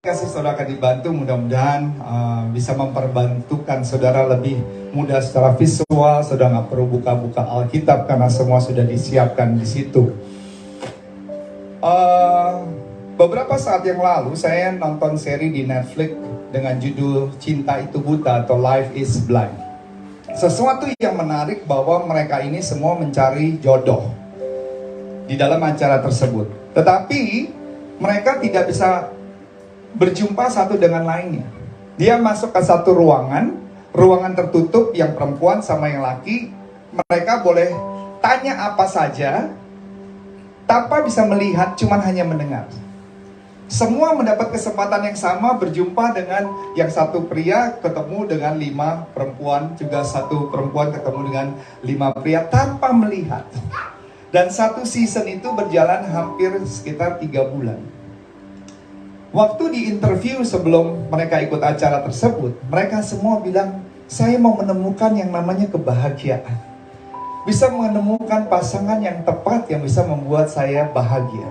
Kasih saudara akan dibantu, mudah-mudahan bisa memperbantukan saudara lebih mudah secara visual. Saudara nggak perlu buka-buka Alkitab karena semua sudah disiapkan di situ. Beberapa saat yang lalu saya nonton seri di Netflix dengan judul Cinta Itu Buta atau Life is Blind. Sesuatu yang menarik bahwa mereka ini semua mencari jodoh di dalam acara tersebut. Tetapi mereka tidak bisa berjumpa satu dengan lainnya. Dia masuk ke satu ruangan tertutup yang perempuan sama yang laki. Mereka boleh tanya apa saja tanpa bisa melihat, cuman hanya mendengar. Semua mendapat kesempatan yang sama berjumpa dengan yang satu pria ketemu dengan 5 perempuan, juga satu perempuan ketemu dengan 5 pria tanpa melihat. Dan satu season itu berjalan hampir sekitar 3 bulan. Waktu di interview sebelum mereka ikut acara tersebut, mereka semua bilang, saya mau menemukan yang namanya kebahagiaan. Bisa menemukan pasangan yang tepat yang bisa membuat saya bahagia.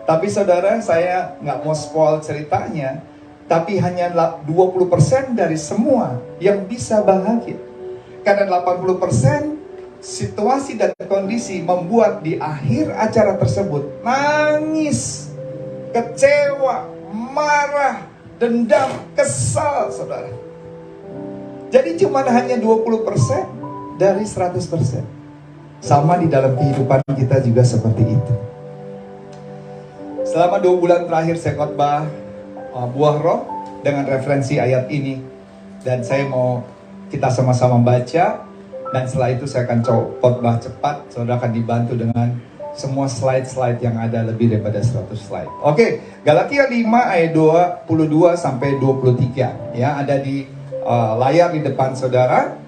Tapi saudara, saya nggak mau spoil ceritanya, tapi hanya 20% dari semua yang bisa bahagia. Karena 80% situasi dan kondisi membuat di akhir acara tersebut nangis, kecewa, marah, dendam, kesal, saudara. Jadi cuma hanya 20% dari 100%. Sama di dalam kehidupan kita juga seperti itu. Selama 2 bulan terakhir saya khotbah buah roh dengan referensi ayat ini. Dan saya mau kita sama-sama baca. Dan setelah itu saya akan khotbah cepat. Saudara akan dibantu dengan semua slide-slide yang ada, lebih daripada 100 slide. Oke, Galatia 5 ayat 22 sampai 23 ya, ada di layar di depan saudara.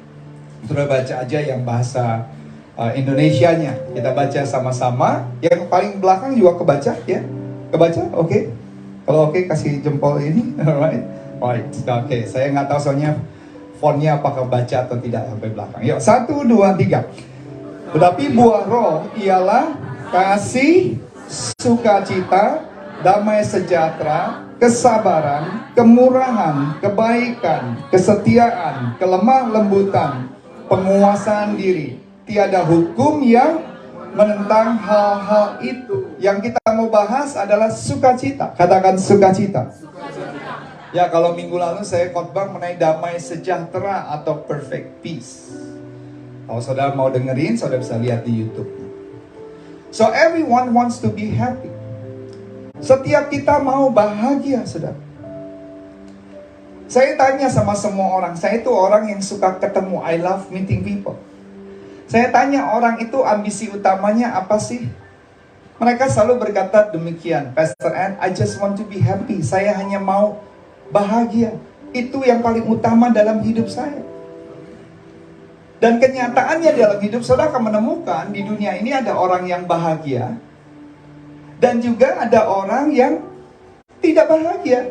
Saudara baca aja yang bahasa Indonesianya. Kita baca sama-sama. Yang paling belakang juga kebaca ya. Kebaca? Oke. Kalau oke kasih jempol ini. Alright. Right. Oke, saya nggak tahu soalnya fontnya apakah baca atau tidak sampai belakang. Yuk, 1, 2, 3. Tetapi buah roh ialah kasih, sukacita, damai sejahtera, kesabaran, kemurahan, kebaikan, kesetiaan, kelemah lembutan, penguasaan diri. Tiada hukum yang menentang hal-hal itu. Yang kita mau bahas adalah sukacita. Katakan sukacita. Ya, kalau minggu lalu saya khotbah mengenai damai sejahtera atau perfect peace. Kalau saudara mau dengerin, saudara bisa lihat di YouTube. So everyone wants to be happy. Setiap kita mau bahagia, saudara. Saya tanya sama semua orang, saya itu orang yang suka ketemu, I love meeting people. Saya tanya orang itu ambisi utamanya apa sih? Mereka selalu berkata demikian, Pastor Ed, I just want to be happy. Saya hanya mau bahagia. Itu yang paling utama dalam hidup saya. Dan kenyataannya dalam hidup saudara akan menemukan di dunia ini ada orang yang bahagia dan juga ada orang yang tidak bahagia.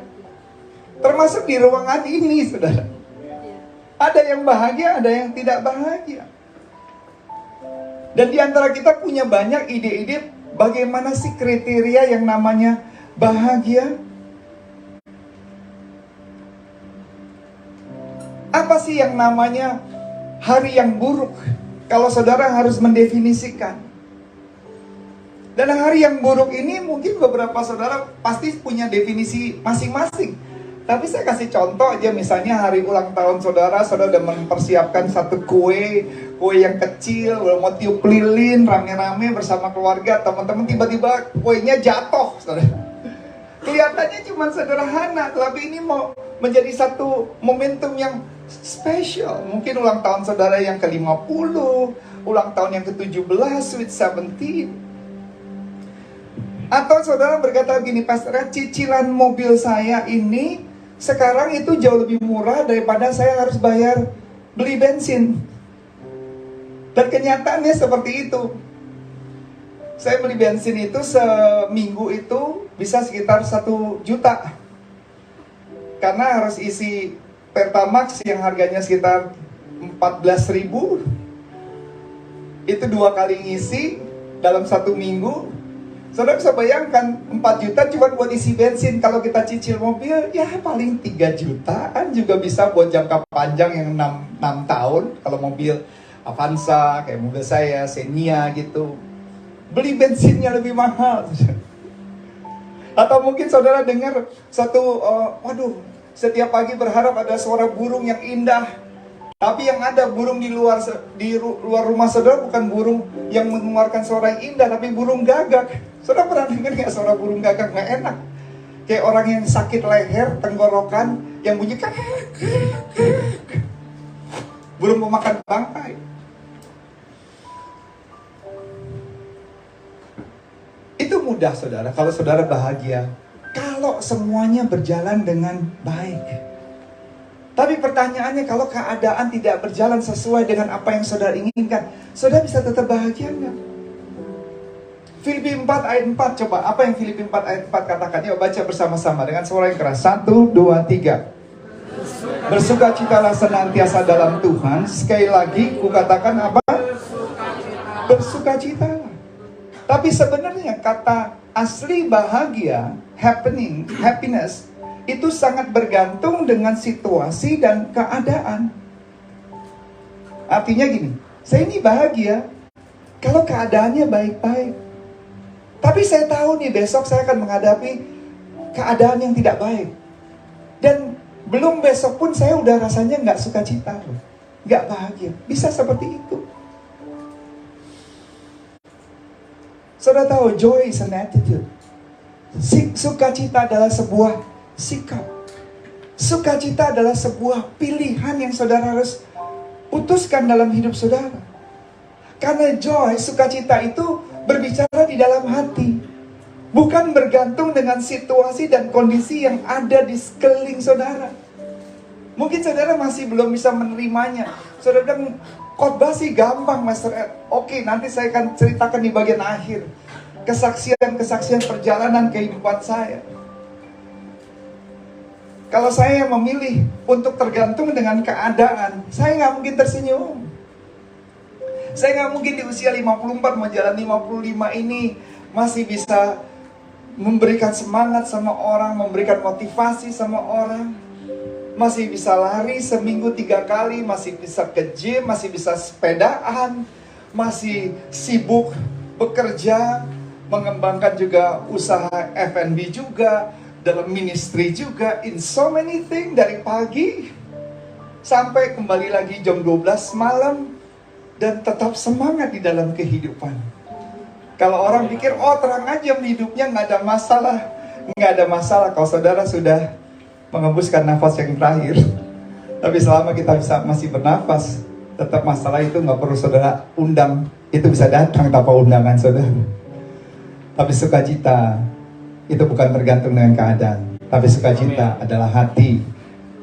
Termasuk di ruangan ini, saudara. Ada yang bahagia, ada yang tidak bahagia. Dan di antara kita punya banyak ide-ide bagaimana sih kriteria yang namanya bahagia. Apa sih yang namanya hari yang buruk? Kalau saudara harus mendefinisikan. Dan hari yang buruk ini mungkin beberapa saudara pasti punya definisi masing-masing. Tapi saya kasih contoh aja, misalnya hari ulang tahun saudara udah mempersiapkan satu kue yang kecil, udah mau tiup lilin, rame-rame bersama keluarga, teman-teman, tiba-tiba kuenya jatuh, saudara. Kelihatannya cuma sederhana, tapi ini mau menjadi satu momentum yang spesial. Mungkin ulang tahun saudara yang ke-50, ulang tahun yang ke-17, sweet 17. Atau saudara berkata gini, Pastor, cicilan mobil saya ini sekarang itu jauh lebih murah daripada saya harus beli bensin. Dan kenyataannya seperti itu. Saya beli bensin itu seminggu itu bisa sekitar 1 juta. Karena harus isi Pertamax yang harganya sekitar 14.000. Itu 2 kali ngisi dalam 1 minggu. Saudara bisa bayangkan 4 juta cuma buat isi bensin. Kalau kita cicil mobil, ya paling 3 jutaan juga bisa buat jangka panjang yang 6 tahun. Kalau mobil Avanza, kayak mobil saya, Xenia gitu, beli bensinnya lebih mahal. Atau mungkin saudara dengar satu, waduh, setiap pagi berharap ada suara burung yang indah. Tapi yang ada burung di luar rumah saudara bukan burung yang mengeluarkan suara yang indah, tapi burung gagak. Saudara pernah dengar nggak suara burung gagak? Nggak enak. Kayak orang yang sakit leher, tenggorokan, yang bunyi burung pemakan bangkai. Itu mudah saudara, kalau saudara bahagia, kalau semuanya berjalan dengan baik. Tapi pertanyaannya, kalau keadaan tidak berjalan sesuai dengan apa yang saudara inginkan, saudara bisa tetap bahagia enggak? Filipi 4 ayat 4, coba apa yang Filipi 4 ayat 4 katakan? Yuk baca bersama-sama dengan suara yang keras. 1, 2, 3. Bersukacitalah senantiasa dalam Tuhan. Sekali lagi kukatakan apa? Bersukacitalah. Tapi sebenarnya kata asli bahagia, happiness, itu sangat bergantung dengan situasi dan keadaan. Artinya gini, saya ini bahagia kalau keadaannya baik-baik. Tapi saya tahu nih besok saya akan menghadapi keadaan yang tidak baik. Dan belum besok pun saya udah rasanya nggak sukacita, nggak bahagia. Bisa seperti itu. Saudara tahu, joy is an attitude. Sukacita adalah sebuah sikap. Sukacita adalah sebuah pilihan yang saudara harus putuskan dalam hidup saudara. Karena joy, sukacita itu berbicara di dalam hati, bukan bergantung dengan situasi dan kondisi yang ada di sekeliling saudara. Mungkin saudara masih belum bisa menerimanya. Saudara bilang, khotbah sih gampang Master Ed. Oke, nanti saya akan ceritakan di bagian akhir kesaksian perjalanan kehidupan saya. Kalau saya memilih untuk tergantung dengan keadaan, saya nggak mungkin tersenyum. Saya nggak mungkin di usia 54 mau jalan 55 ini masih bisa memberikan semangat sama orang, memberikan motivasi sama orang. Masih bisa lari seminggu 3 kali, masih bisa ke gym, masih bisa sepedaan, masih sibuk bekerja, mengembangkan juga usaha F&B juga, dalam ministry juga, in so many things, dari pagi sampai kembali lagi jam 12 malam, dan tetap semangat di dalam kehidupan. Kalau orang pikir, oh terang aja hidupnya, nggak ada masalah. Nggak ada masalah kalau saudara sudah mengembuskan nafas yang terakhir. Tapi selama kita masih bernafas, tetap masalah itu nggak perlu saudara undang. Itu bisa datang tanpa undangan saudara. Tapi sukacita itu bukan tergantung dengan keadaan. Tapi sukacita adalah hati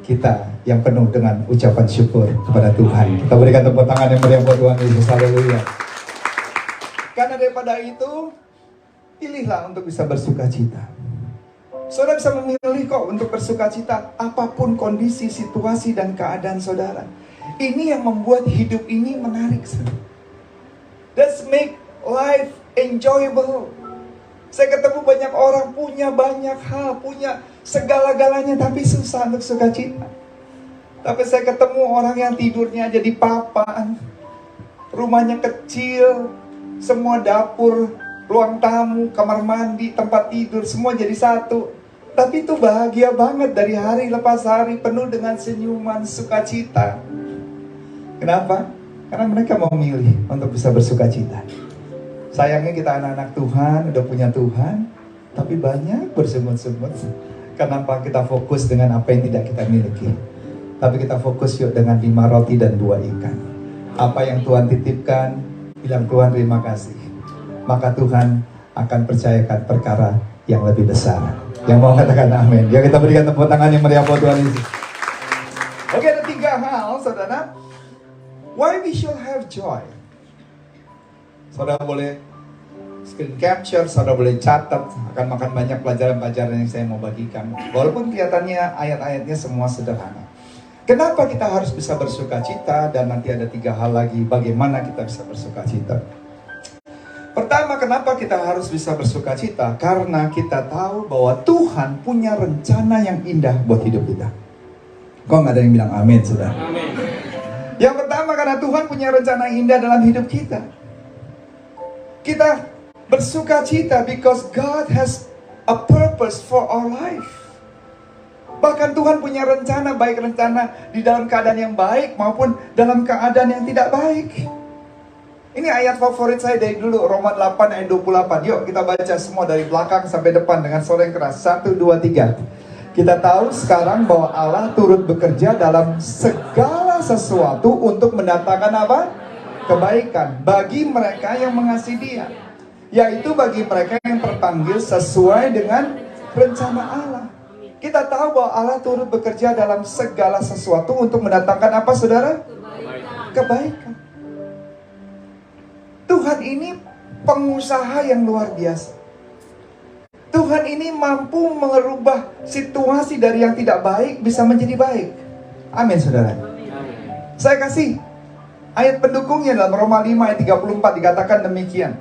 kita yang penuh dengan ucapan syukur kepada Tuhan. Kita berikan tepuk tangan yang meriah buat Tuhan Yesus. Haleluya. Karena daripada itu, pilihlah untuk bisa bersukacita. Saudara bisa memilih kok untuk bersukacita apapun kondisi, situasi, dan keadaan saudara. Ini yang membuat hidup ini menarik. Let's make life enjoyable. Saya ketemu banyak orang punya banyak hal, punya segala-galanya, tapi susah untuk sukacita. Tapi saya ketemu orang yang tidurnya aja di papan, rumahnya kecil, semua dapur, ruang tamu, kamar mandi, tempat tidur, semua jadi satu. Tapi itu bahagia banget dari hari lepas hari, penuh dengan senyuman, sukacita. Kenapa? Karena mereka mau milih untuk bisa bersukacita. Sayangnya kita anak-anak Tuhan, udah punya Tuhan, tapi banyak bersungut-sungut. Kenapa kita fokus dengan apa yang tidak kita miliki? Tapi kita fokus yuk dengan 5 roti dan 2 ikan. Apa yang Tuhan titipkan, bilang Tuhan terima kasih. Maka Tuhan akan percayakan perkara yang lebih besar. Yang mau katakan amin. Ya, kita berikan tepuk tangan yang meriah buat Tuhan Yesus. Oke, ada 3 hal saudara. Why we should have joy. Saudara boleh screen capture, saudara boleh catat, akan makan banyak pelajaran-pelajaran yang saya mau bagikan. Walaupun kelihatannya ayat-ayatnya semua sederhana. Kenapa kita harus bisa bersukacita, dan nanti ada 3 hal lagi bagaimana kita bisa bersukacita. Pertama, kenapa kita harus bisa bersuka cita? Karena kita tahu bahwa Tuhan punya rencana yang indah buat hidup kita. Kok nggak ada yang bilang amin, saudara? Amin. Yang pertama, karena Tuhan punya rencana yang indah dalam hidup kita. Kita bersuka cita because God has a purpose for our life. Bahkan Tuhan punya rencana, baik rencana di dalam keadaan yang baik maupun dalam keadaan yang tidak baik. Ini ayat favorit saya dari dulu, Roma 8 ayat 28. Yuk kita baca semua dari belakang sampai depan dengan suara yang keras. 1, 2, 3. Kita tahu sekarang bahwa Allah turut bekerja dalam segala sesuatu untuk mendatangkan apa? Kebaikan bagi mereka yang mengasihi Dia, yaitu bagi mereka yang terpanggil sesuai dengan rencana Allah. Kita tahu bahwa Allah turut bekerja dalam segala sesuatu untuk mendatangkan apa, saudara? Kebaikan. Tuhan ini pengusaha yang luar biasa. Tuhan ini mampu merubah situasi dari yang tidak baik bisa menjadi baik. Amin, saudara. Saya kasih ayat pendukungnya dalam Roma 5 ayat 34 dikatakan demikian.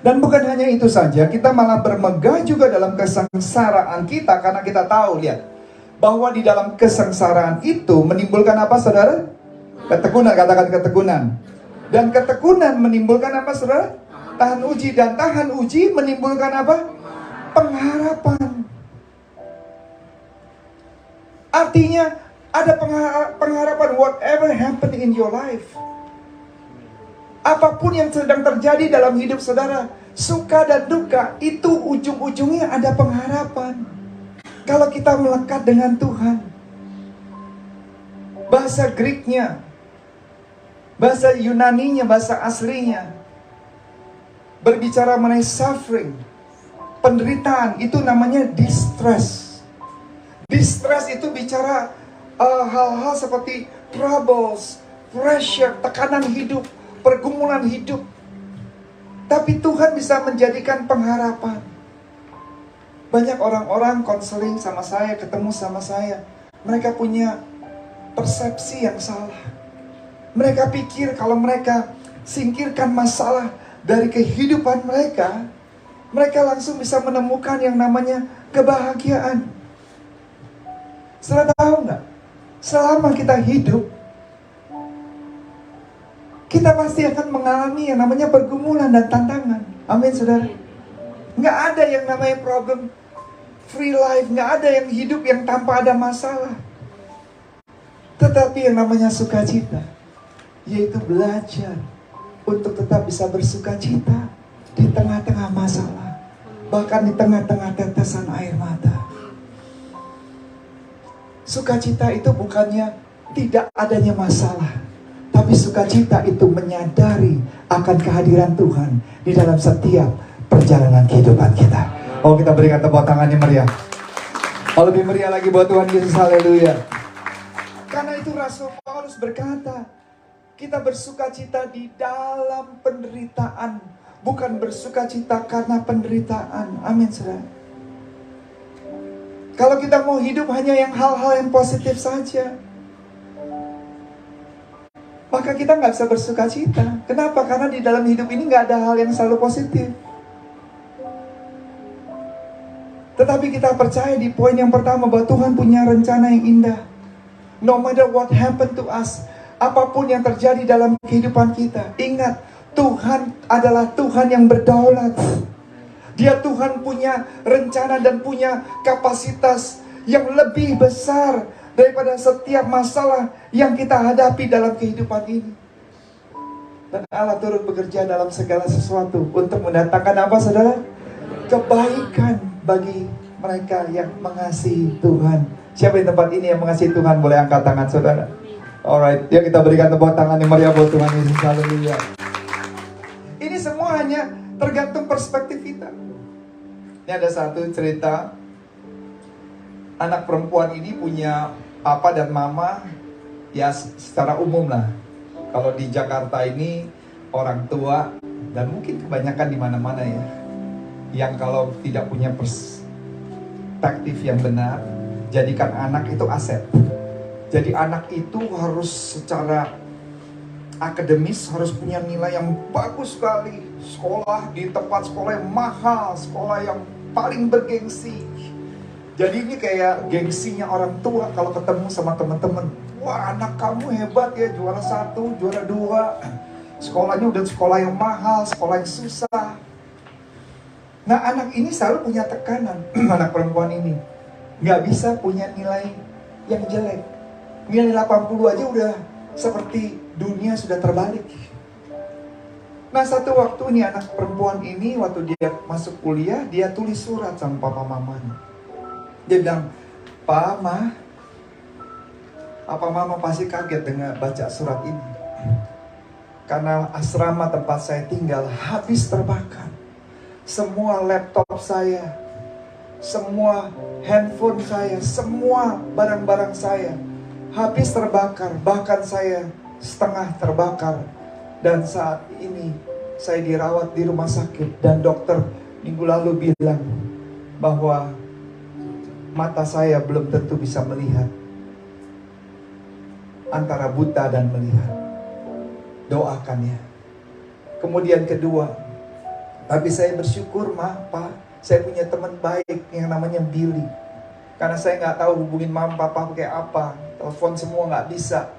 Dan bukan hanya itu saja, kita malah bermegah juga dalam kesengsaraan kita, karena kita tahu, lihat, bahwa di dalam kesengsaraan itu menimbulkan apa, saudara? Ketekunan, katakan ketekunan. Dan ketekunan menimbulkan apa, saudara? Tahan uji. Dan tahan uji menimbulkan apa? Pengharapan. Artinya ada pengharapan. Whatever happened in your life, apapun yang sedang terjadi dalam hidup saudara, suka dan duka, itu ujung-ujungnya ada pengharapan. Kalau kita melekat dengan Tuhan. Bahasa Greeknya, bahasa Yunaninya, bahasa aslinya berbicara mengenai suffering, penderitaan, itu namanya distress. Distress itu bicara hal-hal seperti troubles, pressure, tekanan hidup, pergumulan hidup. Tapi Tuhan bisa menjadikan pengharapan. Banyak orang-orang konseling sama saya, ketemu sama saya, mereka punya persepsi yang salah. Mereka pikir kalau mereka singkirkan masalah dari kehidupan mereka, mereka langsung bisa menemukan yang namanya kebahagiaan. Saudara tahu nggak? Selama kita hidup, kita pasti akan mengalami yang namanya pergumulan dan tantangan. Amin, saudara. Nggak ada yang namanya problem free life. Nggak ada yang hidup yang tanpa ada masalah. Tetapi yang namanya sukacita, yaitu belajar untuk tetap bisa bersukacita di tengah-tengah masalah, bahkan di tengah-tengah tetesan air mata. Sukacita itu bukannya tidak adanya masalah, tapi sukacita itu menyadari akan kehadiran Tuhan di dalam setiap perjalanan kehidupan kita. Oh, kita berikan tepuk tangannya meriah. Oh, lebih meriah lagi buat Tuhan Yesus, haleluya. Karena itu Rasul Paulus berkata, kita bersukacita di dalam penderitaan, bukan bersukacita karena penderitaan. Amin, saudara. Kalau kita mau hidup hanya yang hal-hal yang positif saja, maka kita nggak bisa bersukacita. Kenapa? Karena di dalam hidup ini nggak ada hal yang selalu positif. Tetapi kita percaya di poin yang pertama bahwa Tuhan punya rencana yang indah. No matter what happened to us, apapun yang terjadi dalam kehidupan kita, ingat, Tuhan adalah Tuhan yang berdaulat. Dia Tuhan punya rencana dan punya kapasitas yang lebih besar daripada setiap masalah yang kita hadapi dalam kehidupan ini. Dan Allah turut bekerja dalam segala sesuatu untuk mendatangkan apa, saudara? Kebaikan bagi mereka yang mengasihi Tuhan. Siapa di tempat ini yang mengasihi Tuhan? Boleh angkat tangan, saudara. Alright, ya kita berikan tepuk tangan yang meriah buat Tuhan Yesus, haleluya. Ini semua hanya tergantung perspektif kita. Ini ada satu cerita, anak perempuan ini punya papa dan mama, ya secara umum lah. Kalau di Jakarta ini orang tua, dan mungkin kebanyakan di mana-mana ya, yang kalau tidak punya perspektif yang benar, jadikan anak itu aset. Jadi anak itu harus secara akademis, harus punya nilai yang bagus sekali, sekolah di tempat sekolah yang mahal, sekolah yang paling bergengsi. Jadi ini kayak gengsinya orang tua kalau ketemu sama teman-teman. Wah, anak kamu hebat ya, juara 1, juara 2. Sekolahnya udah sekolah yang mahal, sekolah yang susah. Nah, anak ini selalu punya tekanan. Anak perempuan ini nggak bisa punya nilai yang jelek. Nilai 80 aja udah seperti dunia sudah terbalik. Nah, satu waktu nih anak perempuan ini waktu dia masuk kuliah, dia tulis surat sama papa mamanya. Dia bilang, "Pa, Ma, apa mama pasti kaget dengan baca surat ini? Karena asrama tempat saya tinggal habis terbakar. Semua laptop saya, semua handphone saya, semua barang-barang saya habis terbakar. Bahkan saya setengah terbakar. Dan saat ini saya dirawat di rumah sakit. Dan dokter minggu lalu bilang bahwa mata saya belum tentu bisa melihat. Antara buta dan melihat. Doakan ya." Kemudian kedua, "Tapi saya bersyukur, Ma, Pa, saya punya teman baik yang namanya Billy. Karena saya nggak tahu hubungin mama papa kayak apa. Telepon semua nggak bisa.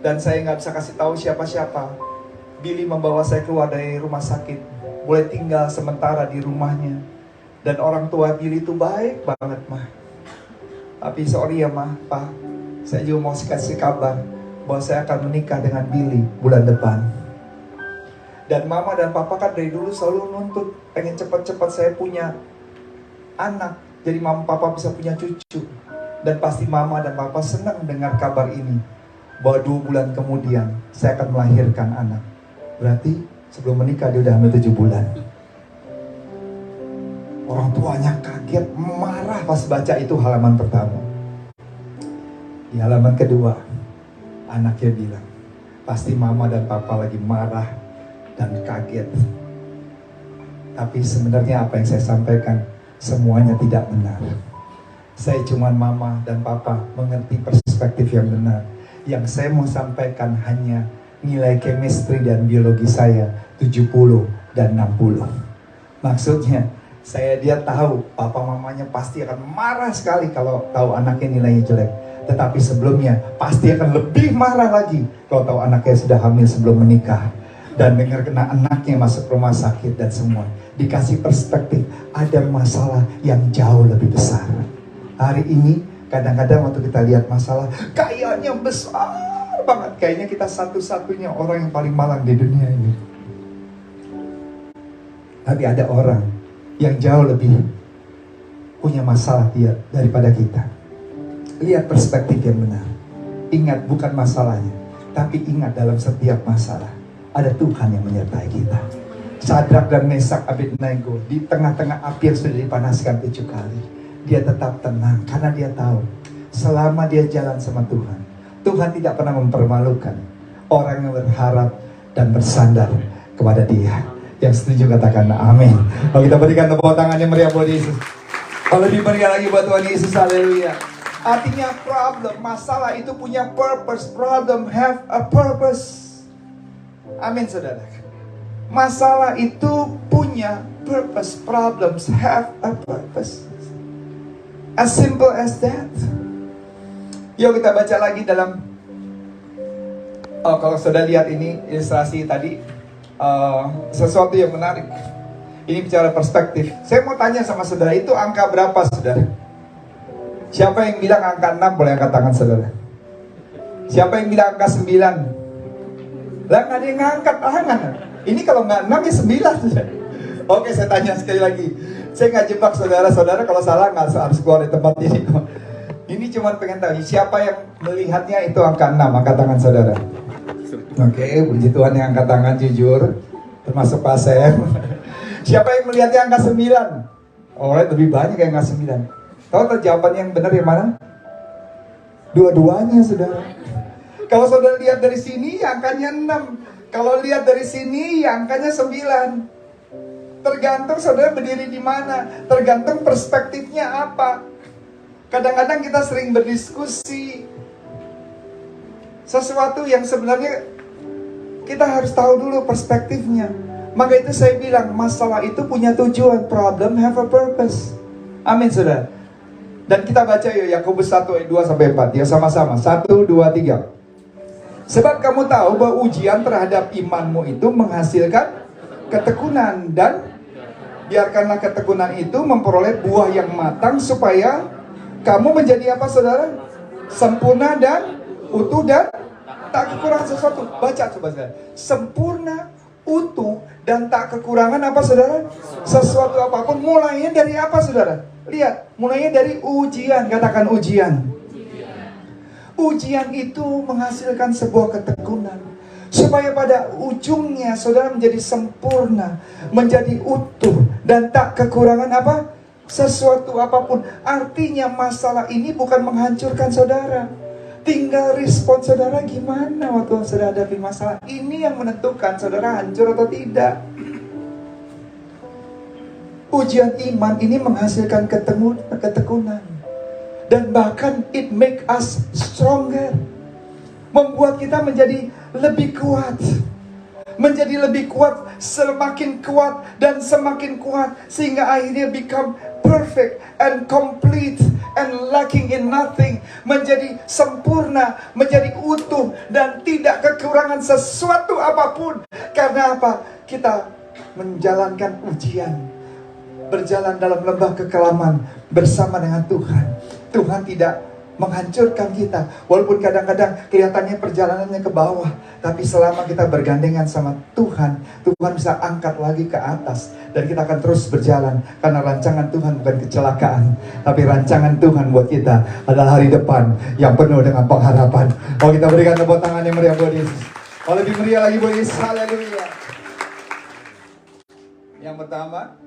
Dan saya nggak bisa kasih tahu siapa-siapa. Billy membawa saya keluar dari rumah sakit. Boleh tinggal sementara di rumahnya. Dan orang tua Billy itu baik banget, Ma. Tapi sorry ya, Ma, Pa. Saya juga mau kasih kabar bahwa saya akan menikah dengan Billy bulan depan." Dan mama dan papa kan dari dulu selalu nuntut pengen cepat-cepat saya punya anak. Jadi mama papa bisa punya cucu. Dan pasti mama dan papa senang dengar kabar ini. Bahwa 2 bulan kemudian saya akan melahirkan anak. Berarti sebelum menikah dia udah hamil 7 bulan. Orang tuanya kaget, marah pas baca itu halaman pertama. Di halaman kedua, anaknya bilang, pasti mama dan papa lagi marah dan kaget. Tapi sebenarnya apa yang saya sampaikan semuanya tidak benar. Saya cuma mama dan papa mengerti perspektif yang benar. Yang saya mau sampaikan hanya nilai chemistry dan biologi saya 70 dan 60. Maksudnya dia tahu papa mamanya pasti akan marah sekali kalau tahu anaknya nilainya jelek. Tetapi sebelumnya pasti akan lebih marah lagi kalau tahu anaknya sudah hamil sebelum menikah. Dan dengar kena anaknya masuk rumah sakit dan semua. Dikasih perspektif, ada masalah yang jauh lebih besar. Hari ini kadang-kadang waktu kita lihat masalah, kayaknya besar banget. Kayaknya kita satu-satunya orang yang paling malang di dunia ini. Tapi ada orang yang jauh lebih punya masalah dia daripada kita. Lihat perspektif yang benar. Ingat bukan masalahnya, tapi ingat dalam setiap masalah ada Tuhan yang menyertai kita. Sadrak dan Mesak Abednego di tengah-tengah api yang sudah dipanaskan 7 kali, dia tetap tenang karena dia tahu selama dia jalan sama Tuhan, Tuhan tidak pernah mempermalukan orang yang berharap dan bersandar kepada Dia. Yang setuju katakan amin. Kalau kita berikan tepuk tangannya meriah buat Yesus. Kalau lebih meriah lagi buat Tuhan Yesus, haleluya. Artinya problem, masalah itu punya purpose. Problem have a purpose. Amin saudara. Masalah itu punya purpose. Problems have a purpose. As simple as that. Yuk kita baca lagi dalam kalau saudara lihat ini ilustrasi tadi, sesuatu yang menarik. Ini bicara perspektif. Saya mau tanya sama saudara, itu angka berapa saudara? Siapa yang bilang angka 6 boleh angkat tangan saudara? Siapa yang bilang angka 9? Lah nggak ada yang ngangkat tangan. Ini kalau nggak 6 ya 9 saudara. Oke, saya tanya sekali lagi. Saya nggak jebak saudara-saudara, kalau salah nggak harus keluar dari tempat ini. Ini cuma pengen tahu siapa yang melihatnya itu angka 6, angkat tangan saudara. Oke, puji Tuhan yang angkat tangan jujur, termasuk Pak Sam. Siapa yang melihatnya angka 9? Oh, lebih banyak yang angka 9. Tahu jawaban yang benar yang mana? Dua-duanya saudara. Kalau saudara lihat dari sini ya angkanya 6. Kalau lihat dari sini ya angkanya 9. Tergantung saudara berdiri di mana, tergantung perspektifnya apa. Kadang-kadang kita sering berdiskusi sesuatu yang sebenarnya Kita harus tahu dulu perspektifnya. Maka itu saya bilang, masalah itu punya tujuan. Problem have a purpose. Amin, saudara. Dan kita baca yuk Yakobus 1 ayat 2 sampai 4. Ya sama-sama. 1, 2, 3. Sebab kamu tahu bahwa ujian terhadap imanmu itu menghasilkan ketekunan, dan biarkanlah ketekunan itu memperoleh buah yang matang supaya kamu menjadi apa, saudara? Sempurna dan utuh dan tak kekurangan sesuatu. Baca coba, saudara. Sempurna, utuh dan tak kekurangan apa, saudara? Sesuatu apapun. Mulainya dari apa, saudara? Lihat, mulainya dari ujian. Katakan ujian. Ujian itu menghasilkan sebuah ketekunan, supaya pada ujungnya saudara menjadi sempurna, menjadi utuh, dan tak kekurangan apa? Sesuatu apapun. Artinya masalah ini bukan menghancurkan saudara. Tinggal respon saudara gimana waktu saudara hadapi masalah. Ini yang menentukan saudara hancur atau tidak. Ujian iman ini menghasilkan ketekunan. Dan bahkan it make us stronger. Membuat kita menjadi lebih kuat. Menjadi lebih kuat, semakin kuat dan semakin kuat, sehingga akhirnya become perfect and complete and lacking in nothing. Menjadi sempurna, menjadi utuh dan tidak kekurangan sesuatu apapun. Karena apa? Kita menjalankan ujian, berjalan dalam lembah kekelaman bersama dengan Tuhan. Tuhan tidak menghancurkan kita, walaupun kadang-kadang kelihatannya perjalanannya ke bawah, tapi selama kita bergandengan sama Tuhan, Tuhan bisa angkat lagi ke atas, dan kita akan terus berjalan, karena rancangan Tuhan bukan kecelakaan, tapi rancangan Tuhan buat kita adalah hari depan yang penuh dengan pengharapan. Oh, kita berikan tepuk tangan yang meriah buat Yesus. Oh, lebih meriah lagi buat Yesus. Haleluya. Yang pertama,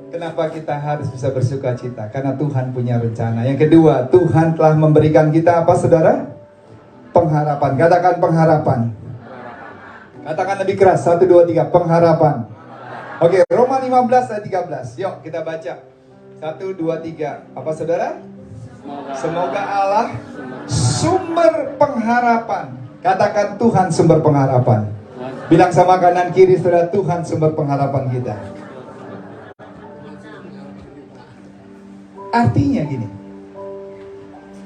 kenapa kita harus bisa bersuka cita? Karena Tuhan punya rencana. Yang kedua, Tuhan telah memberikan kita apa, saudara? Pengharapan. Katakan pengharapan. Katakan lebih keras. 1, 2, 3. Pengharapan. Oke, Roma 15 ayat 13. Yuk kita baca. 1, 2, 3. Apa, saudara? Semoga Allah sumber pengharapan. Katakan Tuhan sumber pengharapan. Bilang sama kanan kiri, saudara, Tuhan sumber pengharapan kita. Artinya gini,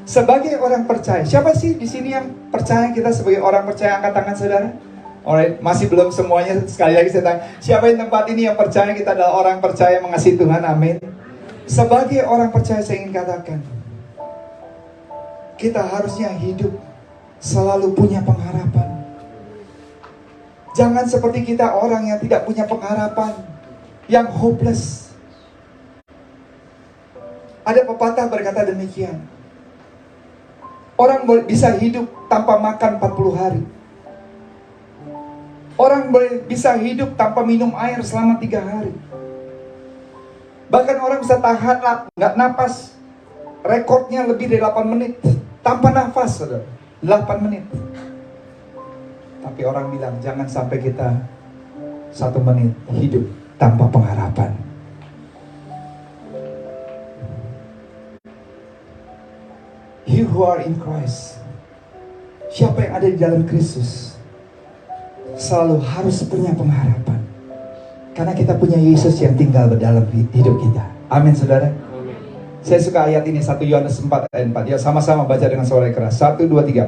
sebagai orang percaya, siapa sih di sini yang percaya kita sebagai orang percaya? Angkat tangan, saudara. Alright, masih belum semuanya. Sekali lagi saya tanya, siapa di tempat ini yang percaya kita adalah orang percaya mengasihi Tuhan? Amin. Sebagai orang percaya, saya ingin katakan, kita harusnya hidup selalu punya pengharapan. Jangan seperti kita orang yang tidak punya pengharapan, yang hopeless. Ada pepatah berkata demikian, orang bisa hidup tanpa makan 40 hari. Orang bisa hidup tanpa minum air selama 3 hari. Bahkan orang bisa tahan nggak napas. Rekornya lebih dari 8 menit tanpa nafas, saudara. 8 menit. Tapi orang bilang jangan sampai kita 1 menit hidup tanpa pengharapan. You who are in Christ, siapa yang ada di dalam Kristus, selalu harus punya pengharapan. Karena kita punya Yesus yang tinggal dalam hidup kita. Amin, saudara. Amin. Saya suka ayat ini, 1 Yohanes 4 ayat 4. Ya, sama-sama baca dengan suara keras. 1, 2, 3.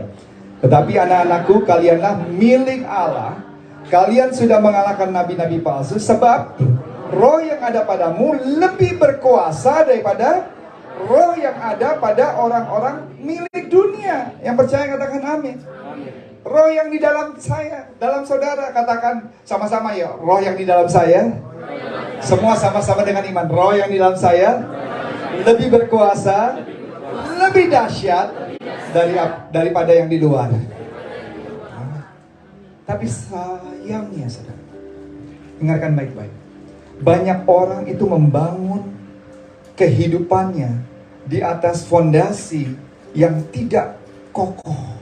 Tetapi anak-anakku, kalianlah milik Allah. Kalian sudah mengalahkan nabi-nabi palsu, sebab roh yang ada padamu lebih berkuasa daripada roh yang ada pada orang-orang milik dunia. Yang percaya katakan amin. Roh yang di dalam saya, dalam saudara, katakan sama-sama ya. Roh yang di dalam saya, semua sama-sama dengan iman. Roh yang di dalam saya lebih berkuasa, lebih dahsyat daripada yang di luar. Tapi sayangnya, saudara, dengarkan baik-baik. Banyak orang itu membangun kehidupannya di atas fondasi yang tidak kokoh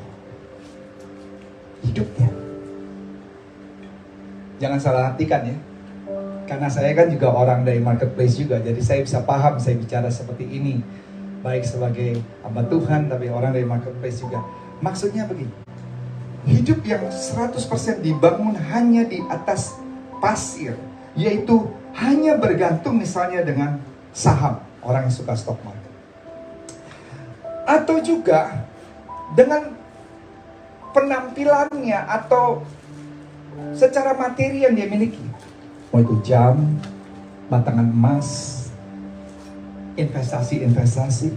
hidupnya. Jangan salah artikan ya, karena saya kan juga orang dari marketplace juga, jadi saya bisa paham saya bicara seperti ini, baik sebagai hamba Tuhan tapi orang dari marketplace juga. Maksudnya begini, hidup yang 100% dibangun hanya di atas pasir, yaitu hanya bergantung misalnya dengan saham, orang yang suka stock market, atau juga dengan penampilannya atau secara materi yang dia miliki, mau itu jam, batangan emas, investasi,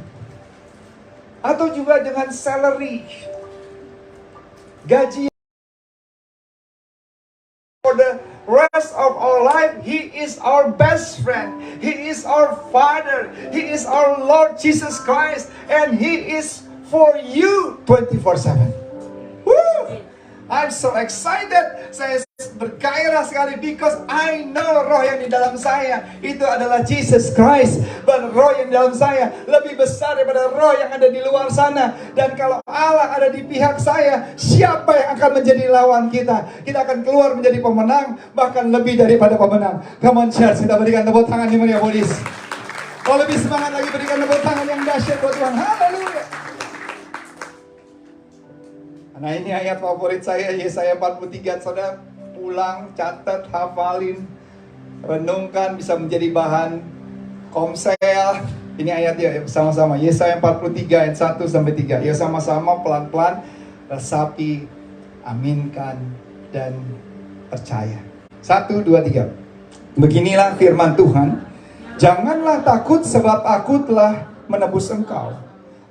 atau juga dengan salary, gaji. For the rest of our life, He is our best friend, He is our Father, He is our Lord Jesus Christ, and He is for you 24/7. Woo! I'm so excited. Saya bergairah sekali because I know roh yang di dalam saya itu adalah Jesus Christ. Dan roh yang di dalam saya lebih besar daripada roh yang ada di luar sana. Dan kalau Allah ada di pihak saya, siapa yang akan menjadi lawan kita? Kita akan keluar menjadi pemenang, bahkan lebih daripada pemenang. Come on church, kita berikan tepuk tangan di Minneapolis. Kalau lebih semangat lagi, berikan tepuk tangan yang dahsyat buat Tuhan. Haleluya. Nah, ini ayat favorit saya, Yesaya 43. Saudara pulang, catat, hafalin, renungkan, bisa menjadi bahan komsel. Ini ayatnya sama-sama, Yesaya 43 ayat 1-3. Ya, sama-sama pelan-pelan resapi, aminkan, dan percaya. 1, 2, 3. Beginilah firman Tuhan, janganlah takut sebab aku telah menebus engkau.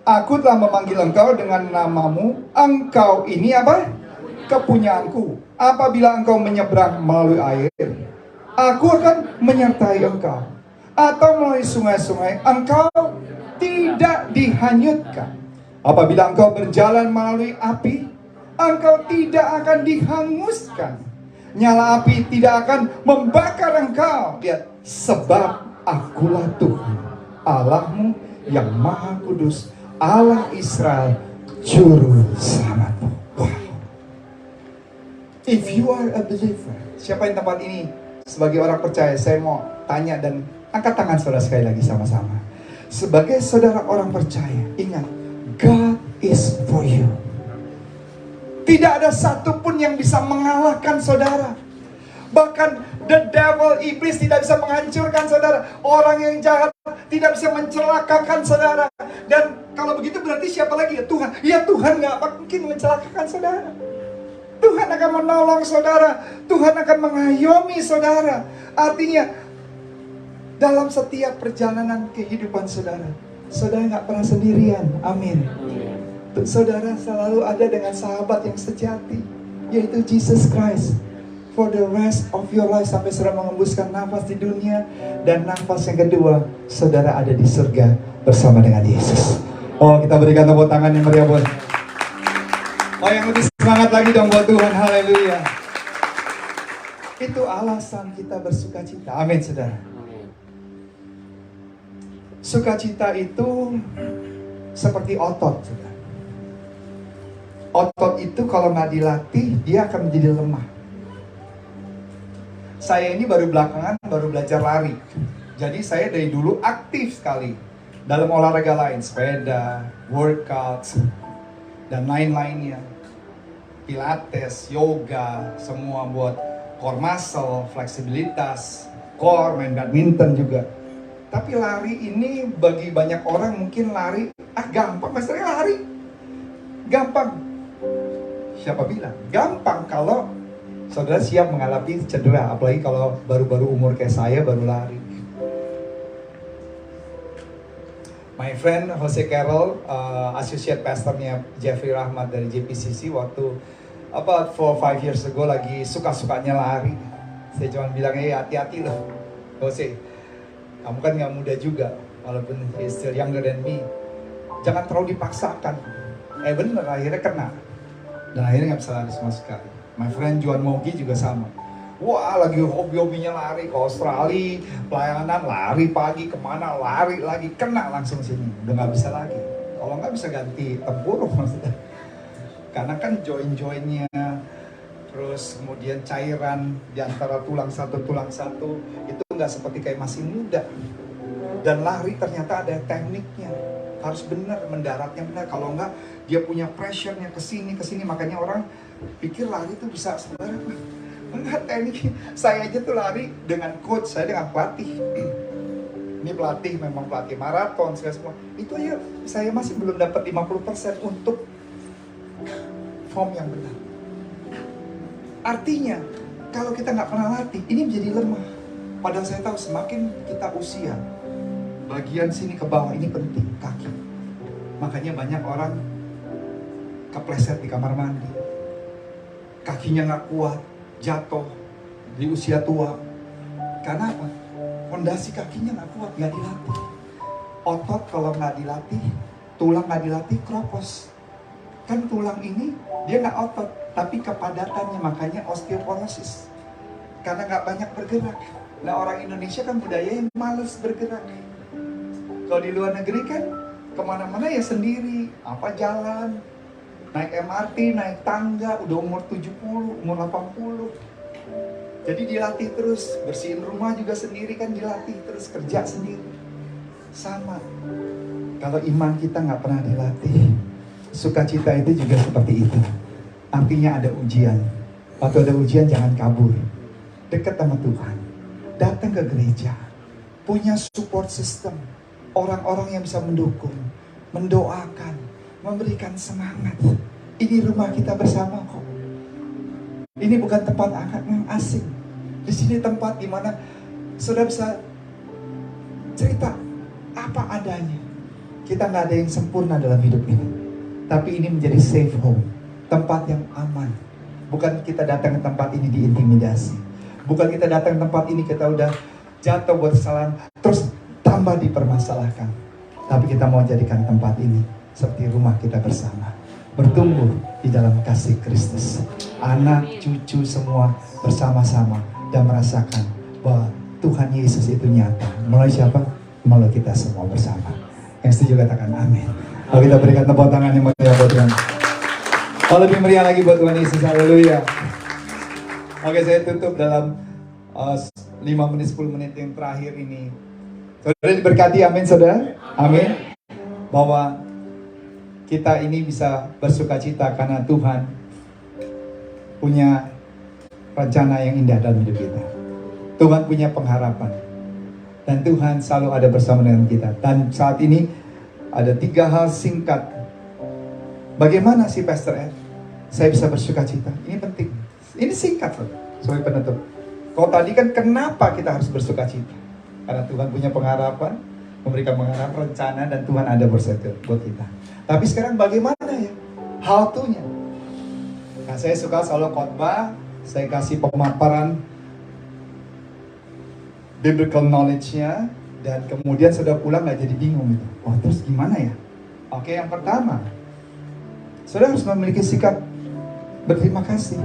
Aku telah memanggil engkau dengan namamu. Engkau ini apa? Kepunyaanku. Apabila engkau menyeberang melalui air, aku akan menyertai engkau. Atau melalui sungai-sungai, engkau tidak dihanyutkan. Apabila engkau berjalan melalui api, engkau tidak akan dihanguskan. Nyala api tidak akan membakar engkau. Lihat, sebab akulah Tuhan, Allahmu yang Maha Kudus, Allah Israel, Juru Selamatmu. Wow. If you are a believer, siapa yang tempat ini sebagai orang percaya, saya mau tanya dan angkat tangan saudara sekali lagi sama-sama. Sebagai saudara orang percaya, ingat, God is for you. Tidak ada satupun yang bisa mengalahkan saudara. Bahkan the devil, iblis tidak bisa menghancurkan saudara. Orang yang jahat tidak bisa mencelakakan saudara. Dan kalau begitu berarti siapa lagi? Ya Tuhan. Ya Tuhan gak mungkin mencelakakan saudara. Tuhan akan menolong saudara. Tuhan akan mengayomi saudara. Artinya dalam setiap perjalanan kehidupan saudara, saudara gak pernah sendirian. Amin. Saudara selalu ada dengan sahabat yang sejati, yaitu Jesus Christ. For the rest of your life, sampai saudara mengembuskan nafas di dunia. Dan nafas yang kedua, saudara ada di surga bersama dengan Yesus. Oh, kita berikan tepuk tangan yang meriah buat. Oh, yang lebih semangat lagi dong buat Tuhan. Haleluya. Itu alasan kita bersuka cita. Amin, saudara. Sukacita itu seperti otot, saudara. Otot itu kalau nggak dilatih, dia akan menjadi lemah. Saya ini baru belakangan baru belajar lari. Jadi saya dari dulu aktif sekali dalam olahraga lain, sepeda, workout, dan lain-lainnya. Pilates, yoga, semua buat core muscle, fleksibilitas, core, main badminton juga. Tapi lari ini bagi banyak orang mungkin lari, gampang, maksudnya lari. Gampang. Siapa bilang? Gampang kalau saudara siap mengalami cedera, apalagi kalau baru-baru umur kayak saya baru lari. My friend Jose Carroll, associate pastornya Jeffrey Rahmat dari JPCC, waktu about 4-5 years ago lagi suka-sukanya lari. Saya cuma bilang, hati-hati loh Jose, kamu kan gak muda juga, walaupun he's still younger than me. Jangan terlalu dipaksakan. Bener, akhirnya kena. Dan akhirnya gak bisa lari sama sekali. My friend Juan Mogi juga sama. Wah, lagi hobi-hobinya lari ke Australia, pelayanan, lari pagi kemana, lari lagi, kena langsung sini. Udah gak bisa lagi. Kalau gak bisa ganti tempurung maksudnya. Karena kan join-joinnya, terus kemudian cairan di antara tulang satu, itu gak seperti kayak masih muda. Dan lari ternyata ada tekniknya. Harus benar, mendaratnya benar. Kalau enggak, dia punya pressure-nya kesini. Makanya orang pikir lari tuh bisa sembarangan. Enggak, teknik. Saya aja tuh lari dengan coach, saya dengan pelatih. Ini pelatih, memang pelatih maraton, segala semua. Itu aja saya masih belum dapat 50% untuk form yang benar. Artinya, kalau kita nggak pernah latih, ini menjadi lemah. Padahal saya tahu semakin kita usia, bagian sini ke bawah ini penting, kaki. Makanya banyak orang kepleset di kamar mandi, kakinya nggak kuat, jatuh di usia tua. Karena apa? Fondasi kakinya nggak kuat, nggak dilatih. Otot kalau nggak dilatih, tulang nggak dilatih, keropos. Kan tulang ini dia nggak otot, tapi kepadatannya, makanya osteoporosis. Karena nggak banyak bergerak. Nah, orang Indonesia kan budaya yang malas bergerak. Kalau di luar negeri kan kemana-mana ya sendiri, apa jalan, naik MRT, naik tangga, udah umur 70, umur 80. Jadi dilatih terus, bersihin rumah juga sendiri kan dilatih terus, kerja sendiri. Sama, kalau iman kita nggak pernah dilatih, sukacita itu juga seperti itu. Artinya ada ujian. Waktu ada ujian jangan kabur, dekat sama Tuhan, datang ke gereja, punya support system, orang-orang yang bisa mendukung, mendoakan, memberikan semangat. Ini rumah kita bersama kok. Ini bukan tempat yang asing. Di sini tempat di mana saudara bisa cerita apa adanya. Kita nggak ada yang sempurna dalam hidup ini, tapi ini menjadi safe home, tempat yang aman. Bukan kita datang ke tempat ini diintimidasi. Bukan kita datang ke tempat ini kita udah jatuh buat kesalahan, terus tambah dipermasalahkan. Tapi kita mau jadikan tempat ini seperti rumah kita bersama, bertumbuh di dalam kasih Kristus. Anak, cucu semua bersama-sama dan merasakan bahwa Tuhan Yesus itu nyata. Melalui siapa? Melalui kita semua bersama. Yang setuju katakan amin. Kalau kita berikan tepuk tangan yang meriah buat Tuhan. Oh, lebih meriah lagi buat Tuhan Yesus. Haleluya. Oke, saya tutup dalam 5 menit 10 menit yang terakhir ini. Saudara diberkati, amin saudara. Amin. Bahwa kita ini bisa bersukacita karena Tuhan punya rencana yang indah dalam hidup kita. Tuhan punya pengharapan. Dan Tuhan selalu ada bersama dengan kita. Dan saat ini ada 3 hal singkat. Bagaimana sih Pastor Ed saya bisa bersukacita? Ini penting. Ini singkat loh, sebagai penutup. Kalau tadi kan kenapa kita harus bersukacita? Karena Tuhan punya pengharapan, memberikan pengharapan, rencana, dan Tuhan ada bersama buat kita. Tapi sekarang bagaimana ya? How to-nya? Nah, saya suka selalu khotbah, saya kasih pemaparan biblical knowledge-nya, dan kemudian saudara pulang nggak jadi bingung gitu. Oh, terus gimana ya? Oke, yang pertama, saudara harus memiliki sikap berterima kasih.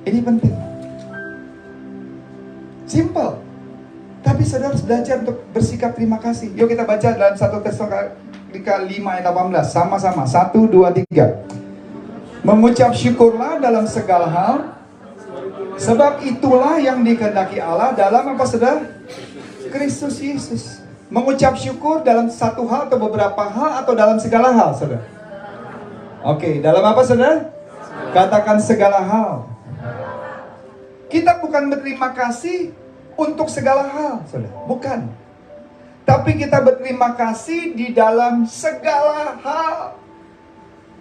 Ini penting. Simple. Tapi saudara harus belajar untuk bersikap terima kasih. Yuk kita baca dalam 1 Tesalonika 5 ayat 18. Sama-sama. 1, 2, 3. Mengucap syukurlah dalam segala hal, sebab itulah yang dikehendaki Allah dalam apa saudara? Kristus Yesus. Mengucap syukur dalam satu hal atau beberapa hal atau dalam segala hal saudara? Oke, dalam apa saudara? Katakan segala hal. Kita bukan berterima kasih untuk segala hal, saudara. Bukan. Tapi kita berterima kasih di dalam segala hal.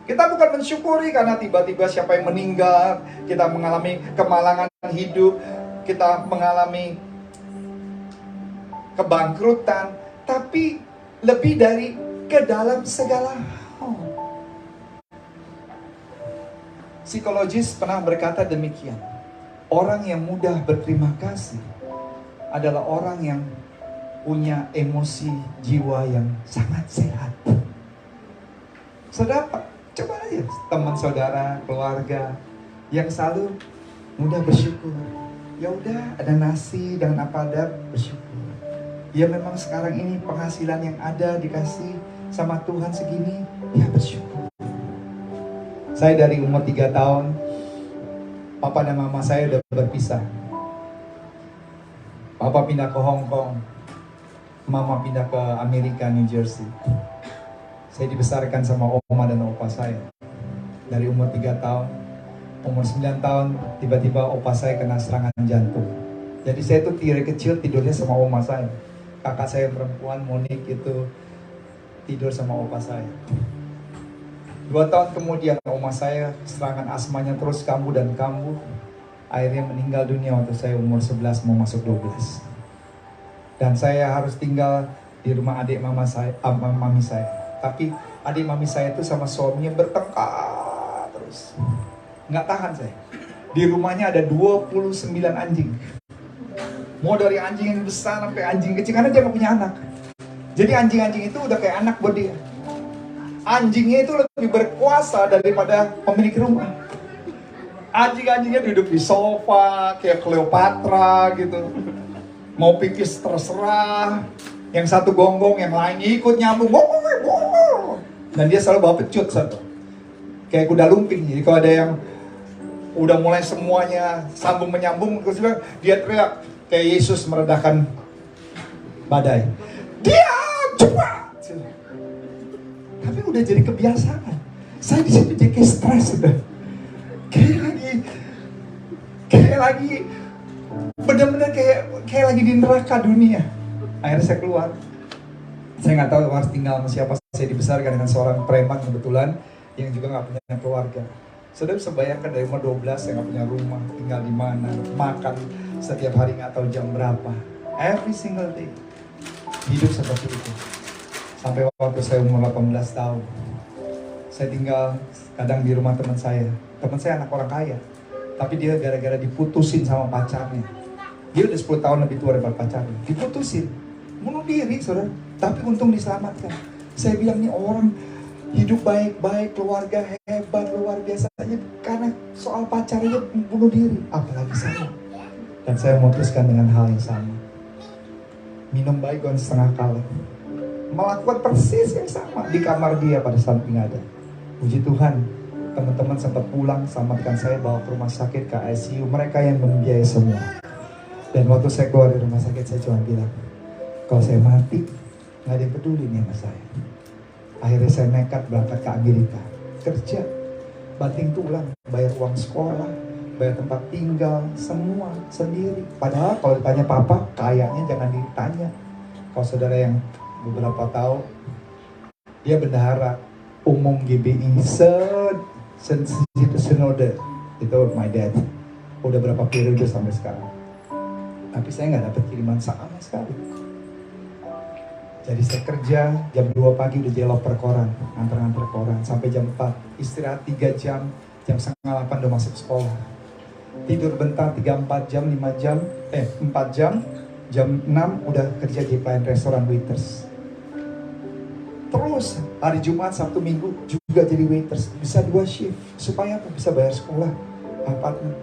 Kita bukan mensyukuri karena tiba-tiba siapa yang meninggal, kita mengalami kemalangan hidup, kita mengalami kebangkrutan, tapi lebih dari ke dalam segala hal. Psikologis pernah berkata demikian. Orang yang mudah berterima kasih adalah orang yang punya emosi jiwa yang sangat sehat. Saudara, coba aja teman saudara, keluarga yang selalu mudah bersyukur. Ya udah, ada nasi dengan apa ada, bersyukur. Ya memang sekarang ini penghasilan yang ada dikasih sama Tuhan segini, ya bersyukur. Saya dari umur 3 tahun, Papa dan Mama saya udah berpisah. Papa pindah ke Hong Kong, Mama pindah ke Amerika, New Jersey. Saya dibesarkan sama Oma dan Opa saya. Dari umur 3 tahun Umur 9 tahun, tiba-tiba opa saya kena serangan jantung. Jadi saya tuh dari kecil tidurnya sama oma saya. Kakak saya yang perempuan, Monik, itu tidur sama opa saya. 2 tahun kemudian oma saya serangan asmanya terus kambuh dan kambuh. Akhirnya meninggal dunia waktu saya umur 11 mau masuk 12. Dan saya harus tinggal di rumah adik mami saya. Tapi adik mami saya itu sama suaminya bertengkar terus. Nggak tahan saya. Di rumahnya ada 29 anjing. Mau dari anjing yang besar sampai anjing kecil, karena dia nggak punya anak. Jadi anjing-anjing itu udah kayak anak buat dia. Anjingnya itu lebih berkuasa daripada pemilik rumah. Anjing-anjingnya duduk di sofa kayak Cleopatra gitu. Mau pipis terserah. Yang satu gonggong, yang lain ikut nyambung. Dan dia selalu bawa pecut satu. Kayak kuda lumping. Jadi kalau ada yang udah mulai semuanya sambung menyambung, terus dia teriak kayak Yesus meredakan badai. Diam, cepat. Tapi udah jadi kebiasaan. Saya di situ jadi kayak stres udah. Kayak lagi benar-benar kayak lagi di neraka dunia. Akhirnya saya keluar. Saya nggak tahu harus tinggal sama siapa. Saya dibesarkan dengan seorang preman kebetulan yang juga nggak punya keluarga. Saudara bisa bayangkan dari umur 12 saya nggak punya rumah, tinggal di mana, makan setiap hari nggak tahu jam berapa. Every single day. Hidup seperti itu. Sampai waktu saya umur 18 tahun. Saya tinggal kadang di rumah teman saya. Teman saya anak orang kaya. Tapi dia gara-gara diputusin sama pacarnya. Dia udah 10 tahun lebih tua daripada pacarnya. Diputusin. Bunuh diri, saudara. Tapi untung diselamatkan. Saya bilang nih orang hidup baik-baik, keluarga hebat, luar biasa aja. Karena soal pacarnya bunuh diri. Apalagi saya. Dan saya memutuskan dengan hal yang sama. Minum baygon setengah kaleng. Melakukan persis yang sama di kamar dia pada samping ada. Puji Tuhan, teman-teman sempat pulang, selamatkan saya, bawa ke rumah sakit, ke ICU. Mereka yang membiayai semua. Dan waktu saya keluar dari rumah sakit, saya cuma bilang, kalau saya mati, nggak ada yang peduli nih sama saya. Akhirnya saya nekat berangkat ke Amerika, kerja, banting tulang, bayar uang sekolah, bayar tempat tinggal, semua sendiri. Padahal kalau ditanya papa, kayaknya jangan ditanya. Kalau saudara yang beberapa tahu, dia bendahara umum GBI Senode. Itu my dad. Udah berapa periode sampai sekarang. Tapi saya nggak dapat kiriman sama sekali. Jadi saya kerja jam 2 pagi udah jadi loper koran, nganter koran sampai jam 4. Istirahat 3 jam, jam setengah 8 udah masuk sekolah. Tidur bentar 3-4 jam, 4 jam, jam 6 udah kerja di pelayan restoran waiters. Terus hari Jumat, Sabtu, Minggu juga jadi waiters. Bisa 2 shift. Supaya apa? Bisa bayar sekolah. Apartemen.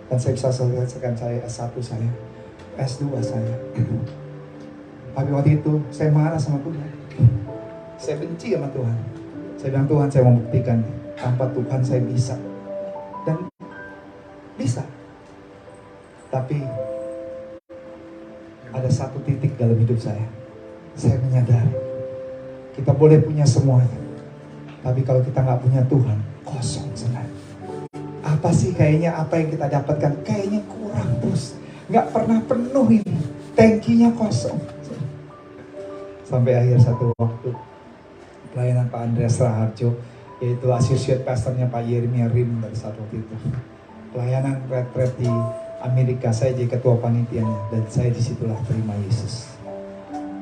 Dan saya bisa selesaikan saya S1 saya. S2 saya. Tapi waktu itu saya marah sama Tuhan. Saya benci sama Tuhan. Saya bilang, Tuhan, saya mau buktikan. Tanpa Tuhan saya bisa. Dan bisa. Tapi ada satu titik dalam hidup saya. Saya menyadari kita boleh punya semuanya, tapi kalau kita nggak punya Tuhan, kosong sebenarnya. Apa sih kayaknya apa yang kita dapatkan kayaknya kurang terus, nggak pernah penuh ini, tankinya kosong. Sampai akhir satu waktu pelayanan Pak Andreas Raharjo, yaitu associate pastornya Pak Yeremia Rim dari saat waktu itu, pelayanan retret di Amerika, saya jadi ketua panitianya dan saya disitulah terima Yesus.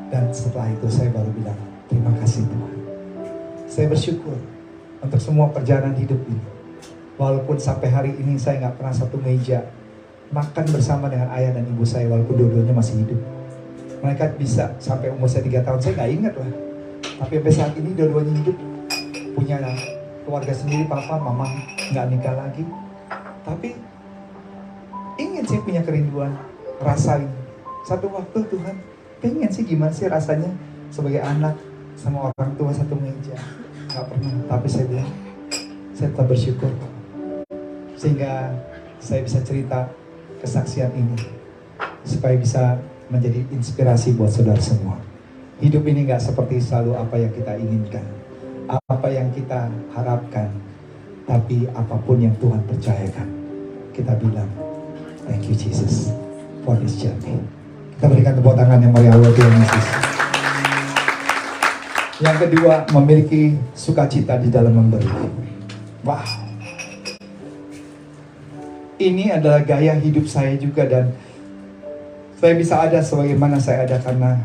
Dan setelah itu saya baru bilang, terima kasih Tuhan. Saya bersyukur untuk semua perjalanan hidup ini. Walaupun sampai hari ini saya nggak pernah satu meja makan bersama dengan ayah dan ibu saya, walaupun dua-duanya masih hidup. Mereka bisa sampai umur saya 3 tahun, saya nggak ingat lah. Tapi sampai saat ini dua-duanya hidup, punya keluarga sendiri, papa, mama nggak nikah lagi. Tapi ingin sih punya kerinduan, rasain. Satu waktu Tuhan, pengen sih gimana sih rasanya sebagai anak sama orang tua satu meja. Gak pernah, tapi saya bilang saya tetap bersyukur sehingga saya bisa cerita kesaksian ini supaya bisa menjadi inspirasi buat saudara semua. Hidup ini gak seperti selalu apa yang kita inginkan, apa yang kita harapkan, Tapi apapun yang Tuhan percayakan, kita bilang, thank you Jesus for this journey. Kita berikan tepuk tangan yang meriah buat Tuhan Yesus. Yang kedua, memiliki sukacita di dalam memberi. Wow. Ini adalah gaya hidup saya juga, dan saya bisa ada sebagaimana saya ada karena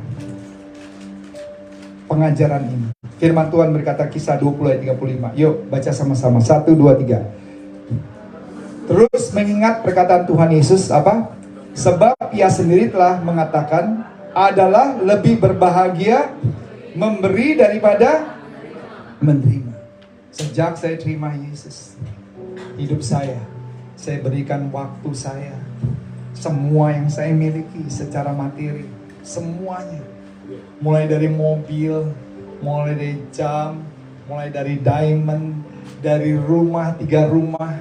pengajaran ini. Firman Tuhan berkata, Kisah 20 ayat 35. Yuk baca sama-sama. 1, 2, 3. Terus mengingat perkataan Tuhan Yesus apa? Sebab ia sendiri telah mengatakan, adalah lebih berbahagia memberi daripada menerima. Sejak saya terima Yesus, hidup saya berikan waktu saya, semua yang saya miliki secara materi, semuanya. Mulai dari mobil, mulai dari jam, mulai dari diamond, dari rumah, 3 rumah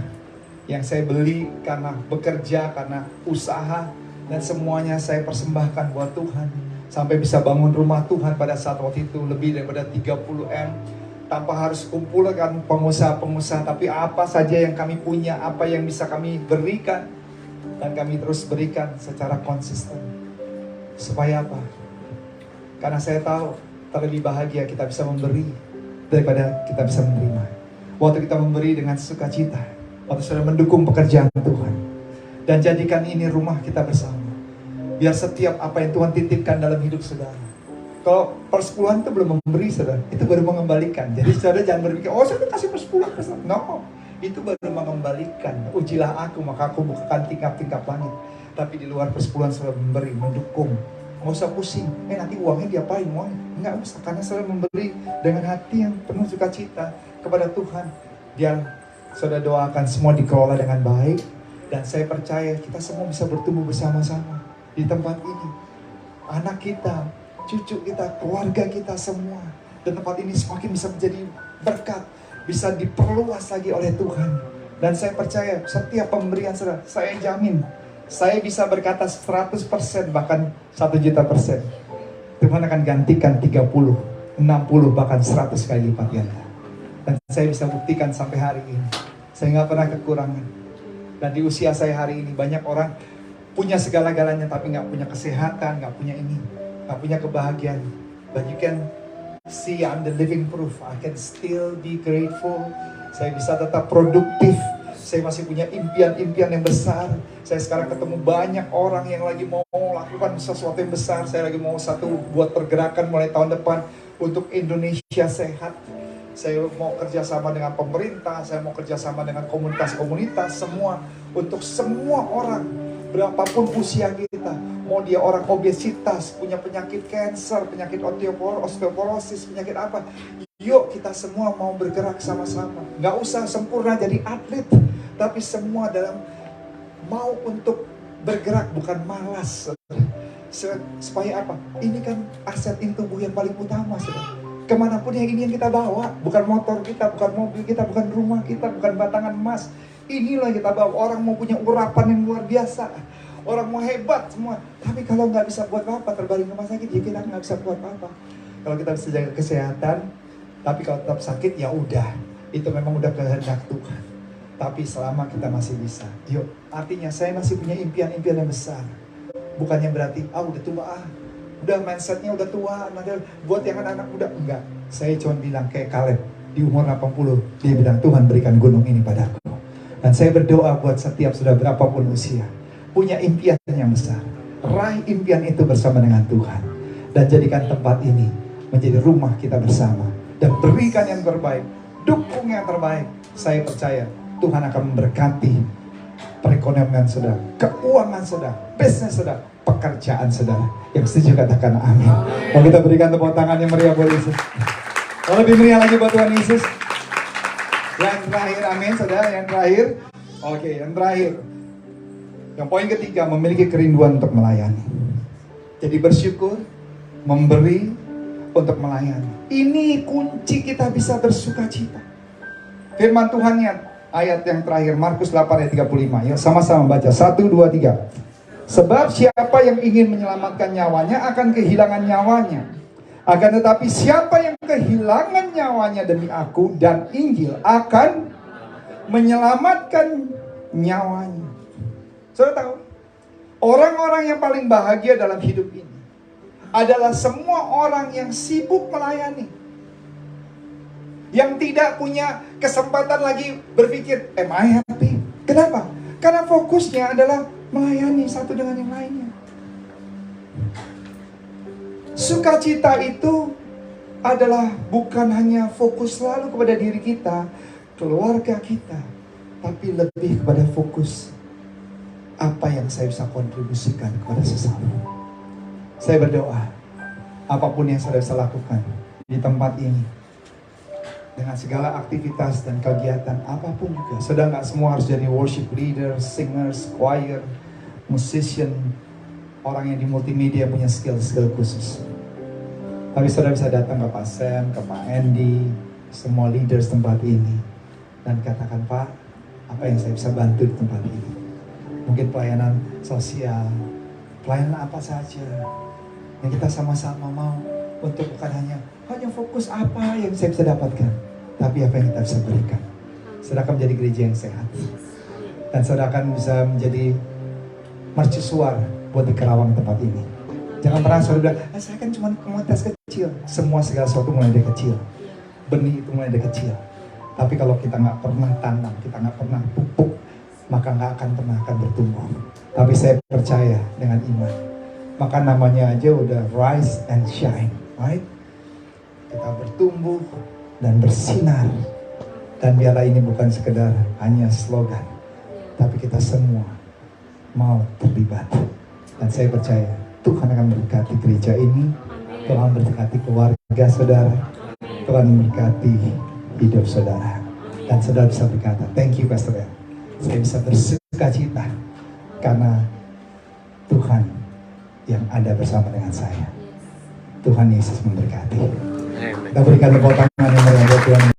yang saya beli karena bekerja, karena usaha, dan semuanya saya persembahkan buat Tuhan. Sampai bisa bangun rumah Tuhan pada saat waktu itu lebih daripada 30M, tanpa harus kumpulkan pengusaha-pengusaha, tapi apa saja yang kami punya, apa yang bisa kami berikan, dan kami terus berikan secara konsisten. Supaya apa? Karena saya tahu terlebih bahagia kita bisa memberi daripada kita bisa menerima. Waktu kita memberi dengan sukacita, waktu sudah mendukung pekerjaan Tuhan, dan jadikan ini rumah kita bersama. Biar setiap apa yang Tuhan titipkan dalam hidup saudara. Kalau persepuluhan itu belum memberi saudara, itu baru mengembalikan. Jadi saudara jangan berpikir, oh saya kasih persepuluhan. No, itu baru mengembalikan. Ujilah aku, maka aku bukakan tingkap-tingkap langit. Tapi di luar persepuluhan saudara memberi, mendukung. Nggak usah pusing, nanti uangnya diapain uangnya. Nggak usah, karena saudara memberi dengan hati yang penuh sukacita kepada Tuhan. Dia saudara doakan semua dikelola dengan baik. Dan saya percaya kita semua bisa bertumbuh bersama-sama di tempat ini. Anak kita, cucu kita, keluarga kita semua. Dan tempat ini semakin bisa menjadi berkat, bisa diperluas lagi oleh Tuhan. Dan saya percaya setiap pemberian saudara, saya jamin, saya bisa berkata 100%, bahkan 1.000.000%. Tuhan akan gantikan 30, 60, bahkan 100 kali lipat ganda. Dan saya bisa buktikan sampai hari ini, saya nggak pernah kekurangan. Dan di usia saya hari ini, banyak orang punya segala-galanya tapi nggak punya kesehatan, nggak punya ini, nggak punya kebahagiaan. But you can see I'm the living proof. I can still be grateful. Saya bisa tetap produktif. Saya masih punya impian-impian yang besar. Saya sekarang ketemu banyak orang yang lagi mau lakukan sesuatu yang besar. Saya lagi mau buat pergerakan mulai tahun depan untuk Indonesia sehat. Saya mau kerjasama dengan pemerintah, saya mau kerjasama dengan komunitas-komunitas, semua. Untuk semua orang, berapapun usia kita, mau dia orang obesitas, punya penyakit kanker, penyakit osteoporosis, penyakit apa, yuk kita semua mau bergerak sama-sama. Gak usah sempurna jadi atlet, tapi semua dalam mau untuk bergerak, bukan malas. Supaya apa? Ini kan aset tubuh yang paling utama, saudara. Kemanapun yang ini yang kita bawa, bukan motor kita, bukan mobil kita, bukan rumah kita, bukan batangan emas. Inilah yang kita bawa. Orang mau punya urapan yang luar biasa, orang mau hebat semua. Tapi kalau nggak bisa buat apa, terbaring rumah sakit, ya kita nggak bisa buat apa. Kalau kita bisa jaga kesehatan, tapi kalau tetap sakit, ya udah, itu memang udah kehendak Tuhan. Tapi selama kita masih bisa, yuk. Artinya saya masih punya impian-impian yang besar. Bukannya berarti, udah tua, udah mindsetnya udah tua, buat yang anak-anak muda. Enggak, saya cuma bilang kayak Kaleb di umur 80, dia bilang Tuhan berikan gunung ini padaku. Dan saya berdoa buat setiap sudah berapapun usia, punya impian yang besar, raih impian itu bersama dengan Tuhan, dan jadikan tempat ini menjadi rumah kita bersama, dan berikan yang terbaik, dukung yang terbaik. Saya percaya Tuhan akan memberkati perekonomian saudara, keuangan saudara, bisnis saudara, pekerjaan saudara. Yang setuju katakan amin. Mau kita berikan tepuk tangan yang meriah buat Yesus. Kalau lebih meriah lagi buat Tuhan Yesus. Yang terakhir, amin saudara, yang terakhir. Oke, yang terakhir. Yang poin ketiga, memiliki kerinduan untuk melayani. Jadi bersyukur, memberi, untuk melayani. Ini kunci kita bisa bersukacita. Firman Tuhannya, ayat yang terakhir, Markus 8 ayat 35. Yuk sama-sama baca, 1, 2, 3. Sebab siapa yang ingin menyelamatkan nyawanya akan kehilangan nyawanya. Akan tetapi siapa yang kehilangan nyawanya demi aku dan Injil akan menyelamatkan nyawanya. Saudara tahu, orang-orang yang paling bahagia dalam hidup ini adalah semua orang yang sibuk melayani. Yang tidak punya kesempatan lagi berpikir, am I happy? Kenapa? Karena fokusnya adalah melayani satu dengan yang lainnya. Sukacita itu adalah bukan hanya fokus selalu kepada diri kita, keluarga kita, tapi lebih kepada fokus apa yang saya bisa kontribusikan kepada sesama. Saya berdoa, apapun yang saya bisa lakukan di tempat ini, dengan segala aktivitas dan kegiatan apapun juga, sedang nggak semua harus jadi worship leader, singers, choir, musician, orang yang di multimedia punya skill-skill khusus. Tapi saudara bisa datang ke Pak Sam, ke Pak Andy, semua leaders tempat ini, dan katakan, Pak, apa yang saya bisa bantu di tempat ini? Mungkin pelayanan sosial, pelayanan apa saja yang kita sama-sama mau, untuk bukan hanya fokus apa yang saya bisa dapatkan, tapi apa yang kita bisa berikan. Saudara akan menjadi gereja yang sehat, dan saudara akan bisa menjadi mercusuar buat di Kerawang tempat ini. Jangan pernah saudara bilang, saya kan cuma komunitas kecil. Semua segala sesuatu mulai dari kecil. Benih itu mulai dari kecil. Tapi kalau kita nggak pernah tanam, kita nggak pernah pupuk, maka nggak akan pernah bertumbuh. Tapi saya percaya dengan iman, maka namanya aja udah rise and shine, right? Kita bertumbuh dan bersinar. Dan biarlah ini bukan sekedar hanya slogan, tapi kita semua mau terlibat. Dan saya percaya Tuhan akan memberkati gereja ini, Tuhan memberkati keluarga saudara, Tuhan memberkati hidup saudara. Dan saudara bisa berkata, thank you Pastor Ben, saya bisa bersuka cita karena Tuhan yang ada bersama dengan saya. Tuhan Yesus memberkati. Kita berikan tepuk tangan yang meriah buat Tuhan.